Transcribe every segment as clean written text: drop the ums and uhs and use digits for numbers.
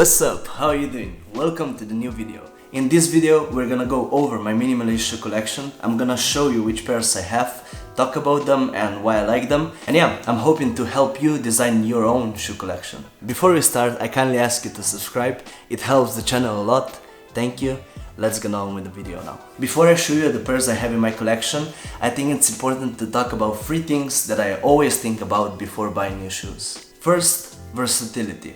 What's up? How are you doing? Welcome to the new video. In this video we're gonna go over my minimalist shoe collection. I'm gonna show you which pairs I have, talk about them and why I like them, and yeah, I'm hoping to help you design your own shoe collection. Before we start, I kindly ask you to subscribe. It helps the channel a lot. Thank you. Let's get on with the video now. Before I show you the pairs I have in my collection, I think it's important to talk about 3 things that I always think about before buying new shoes. First, versatility.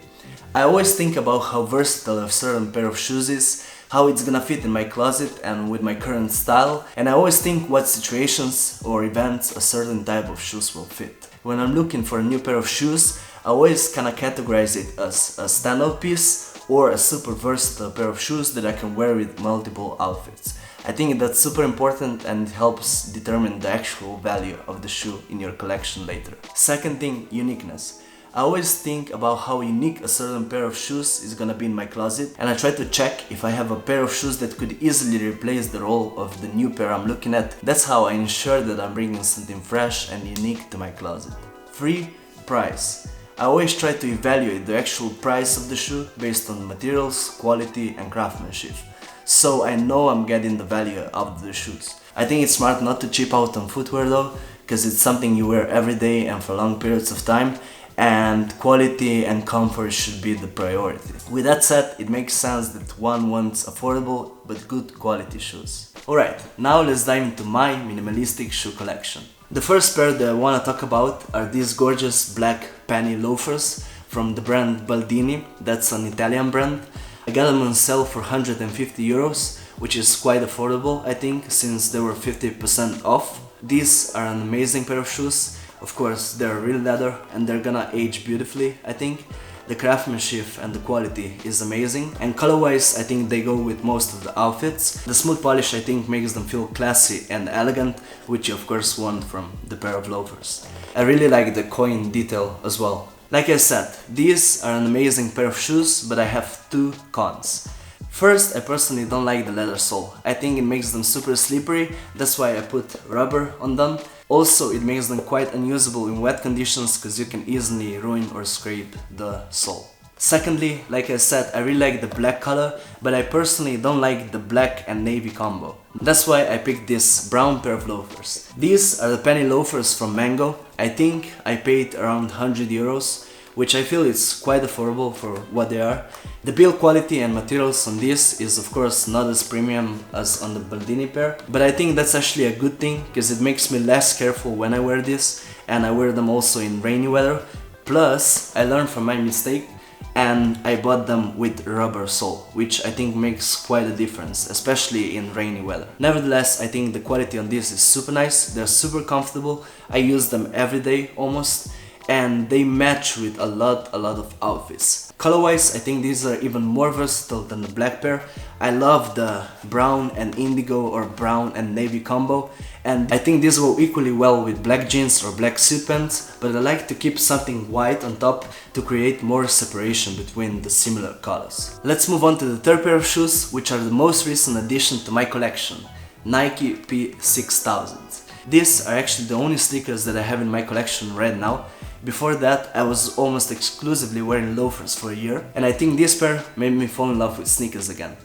I always think about how versatile a certain pair of shoes is, how it's gonna fit in my closet and with my current style, and I always think what situations or events a certain type of shoes will fit. When I'm looking for a new pair of shoes, I always kinda categorize it as a standout piece or a super versatile pair of shoes that I can wear with multiple outfits. I think that's super important and it helps determine the actual value of the shoe in your collection later. Second thing, uniqueness. I always think about how unique a certain pair of shoes is gonna be in my closet, and I try to check if I have a pair of shoes that could easily replace the role of the new pair I'm looking at. That's how I ensure that I'm bringing something fresh and unique to my closet. 3. Price. I always try to evaluate the actual price of the shoe based on materials, quality and craftsmanship, so I know I'm getting the value out of the shoes. I think it's smart not to cheap out on footwear though, because it's something you wear every day and for long periods of time, and quality and comfort should be the priority. With that said, it makes sense that one wants affordable but good quality shoes. Alright, now let's dive into my minimalistic shoe collection. The first pair that I want to talk about are these gorgeous black penny loafers from the brand Baldini. That's an Italian brand. I got them on sale for 150 euros, which is quite affordable I think, since they were 50% off. These are an amazing pair of shoes. Of course, they're real leather and they're gonna age beautifully, I think. The craftsmanship and the quality is amazing, and color-wise I think they go with most of the outfits. The smooth polish I think makes them feel classy and elegant, which you of course want from the pair of loafers. I really like the coin detail as well. Like I said, these are an amazing pair of shoes, but I have 2 cons. First, I personally don't like the leather sole. I think it makes them super slippery, that's why I put rubber on them. Also, it makes them quite unusable in wet conditions because you can easily ruin or scrape the sole. Secondly, like I said, I really like the black color, but I personally don't like the black and navy combo. That's why I picked this brown pair of loafers. These are the penny loafers from Mango. I think I paid around 100 euros, which I feel is quite affordable for what they are. The build quality and materials on this is of course not as premium as on the Baldini pair, but I think that's actually a good thing because it makes me less careful when I wear this, and I wear them also in rainy weather. Plus, I learned from my mistake and I bought them with rubber sole, which I think makes quite a difference, especially in rainy weather. Nevertheless, I think the quality on this is super nice, they're super comfortable, I use them every day almost, and they match with a lot of outfits. Color-wise, I think these are even more versatile than the black pair. I love the brown and indigo or brown and navy combo, and I think these go equally well with black jeans or black suit pants, but I like to keep something white on top to create more separation between the similar colors. Let's move on to the third pair of shoes, which are the most recent addition to my collection, Nike P6000. These are actually the only sneakers that I have in my collection right now. Before that, I was almost exclusively wearing loafers for a year, and I think this pair made me fall in love with sneakers again.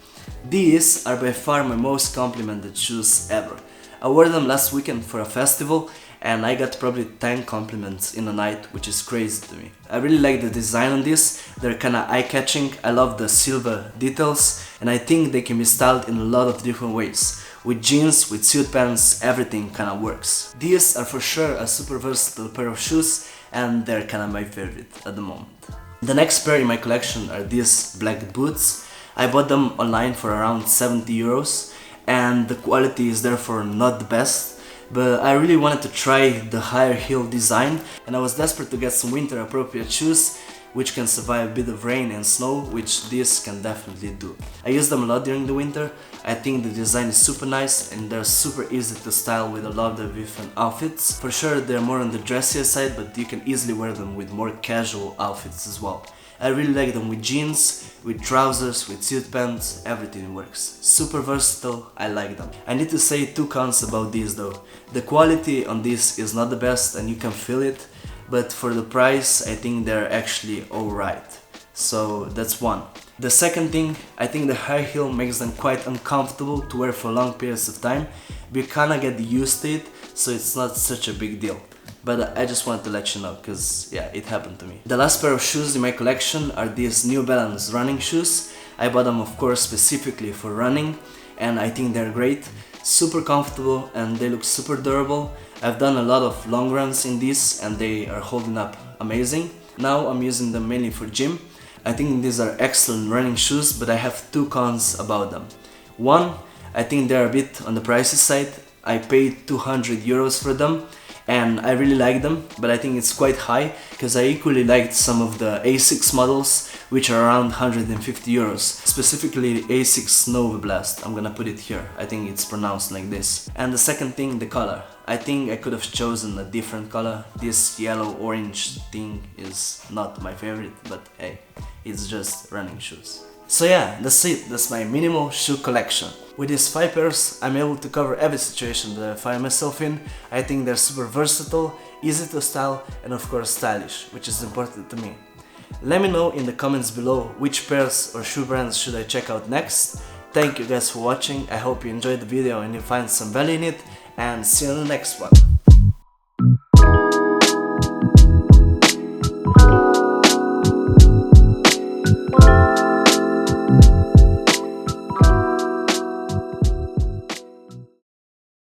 These are by far my most complimented shoes ever. I wore them last weekend for a festival and I got probably 10 compliments in a night, which is crazy to me. I really like the design on this, they're kinda eye-catching, I love the silver details, and I think they can be styled in a lot of different ways. With jeans, with suit pants, everything kinda works. These are for sure a super versatile pair of shoes, and they're kinda my favorite at the moment. The next pair in my collection are these black boots. I bought them online for around 70 euros, and the quality is therefore not the best, but I really wanted to try the higher heel design, and I was desperate to get some winter appropriate shoes which can survive a bit of rain and snow, which this can definitely do. I use them a lot during the winter. I think the design is super nice and they're super easy to style with a lot of different outfits. For sure they're more on the dressier side, but you can easily wear them with more casual outfits as well. I really like them with jeans, with trousers, with suit pants, everything works. Super versatile, I like them. I need to say 2 cons about these though. The quality on this is not the best and you can feel it, but for the price I think they're actually alright. So that's one. The second thing, I think the high heel makes them quite uncomfortable to wear for long periods of time. We kinda get used to it, so it's not such a big deal. But I just wanted to let you know, cause yeah, it happened to me. The last pair of shoes in my collection are these New Balance running shoes. I bought them of course specifically for running, and I think they're great. Super comfortable and they look super durable. I've done a lot of long runs in these and they are holding up amazing. Now I'm using them mainly for gym. I think these are excellent running shoes, but I have two cons about them. One, I think they're a bit on the pricey side. I paid 200 euros for them and I really like them, but I think it's quite high because I equally liked some of the A6 models which are around 150 euros, specifically A6 Nova Blast. I'm gonna put it here, I think it's pronounced like this. And the second thing, the color. I think I could have chosen a different color. This yellow-orange thing is not my favorite, but hey, it's just running shoes. So yeah, that's it, that's my minimal shoe collection. With these 5 pairs, I'm able to cover every situation that I find myself in. I think they're super versatile, easy to style, and of course stylish, which is important to me. Let me know in the comments below which pairs or shoe brands should I check out next. Thank you guys for watching, I hope you enjoyed the video and you find some value in it, and see you on the next one.